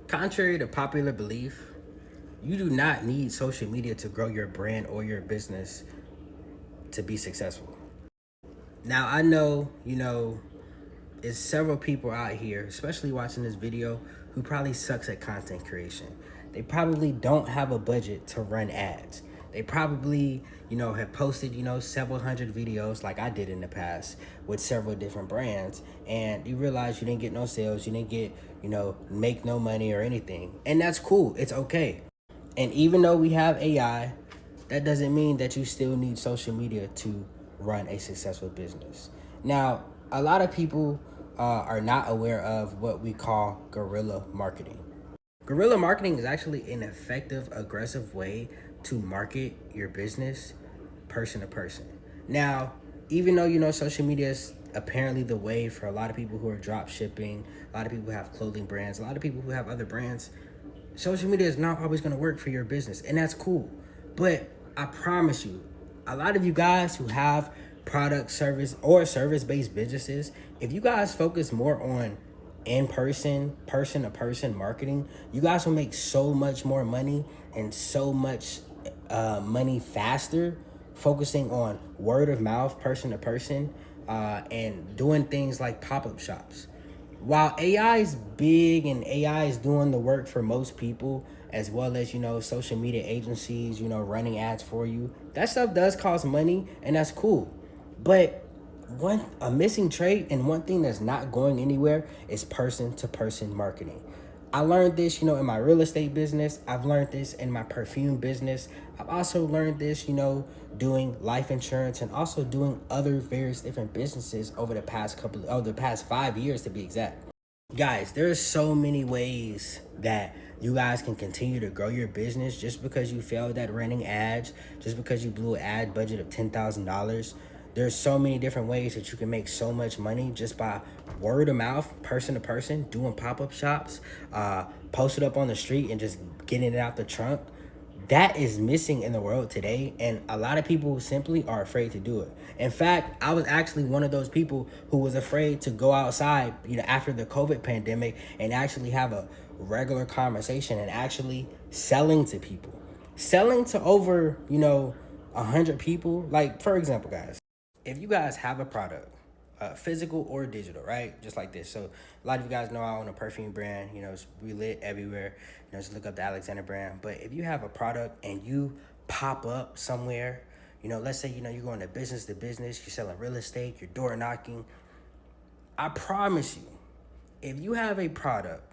Contrary to popular belief, you do not need social media to grow your brand or your business to be successful. Now, I know, there's several people out here, especially watching this video, who probably sucks at content creation. They probably don't have a budget to run ads. They probably, have posted, several hundred videos like I did in the past with several different brands. And you realize you didn't get no sales, you didn't get, make no money or anything. And that's cool. It's okay. And even though we have AI, that doesn't mean that you still need social media to run a successful business. Now, a lot of people are not aware of what we call guerrilla marketing. Guerrilla marketing is actually an effective, aggressive way to market your business person to person. Now, even though social media is apparently the way for a lot of people who are drop shipping, a lot of people who have clothing brands, a lot of people who have other brands, social media is not always going to work for your business, and that's cool. But I promise you, a lot of you guys who have product, service, or service-based businesses, if you guys focus more on in-person, person-to-person marketing, you guys will make so much more money and so much money faster focusing on word of mouth, person-to-person, and doing things like pop-up shops. While AI is big and AI is doing the work for most people, as well as social media agencies, running ads for you, that stuff does cost money, and that's cool. But one a missing trait and one thing that's not going anywhere is person to person marketing. I learned this, in my real estate business. I've learned this in my perfume business. I've also learned this, doing life insurance and also doing other various different businesses over the past 5 years to be exact. Guys, there's so many ways that you guys can continue to grow your business. Just because you failed at running ads, just because you blew an ad budget of $10,000, there's so many different ways that you can make so much money just by word of mouth, person to person, doing pop-up shops, post it up on the street and just getting it out the trunk. That is missing in the world today, and a lot of people simply are afraid to do it. In fact, I was actually one of those people who was afraid to go outside, after the COVID pandemic and actually have a regular conversation and actually selling to people. Selling to over, 100 people. Like, for example, guys, if you guys have a product, physical or digital, right? Just like this. So a lot of you guys know I own a perfume brand. We lit everywhere. Just look up the Alexander brand. But if you have a product and you pop up somewhere, let's say you're going to business, you're selling real estate, you're door knocking. I promise you, if you have a product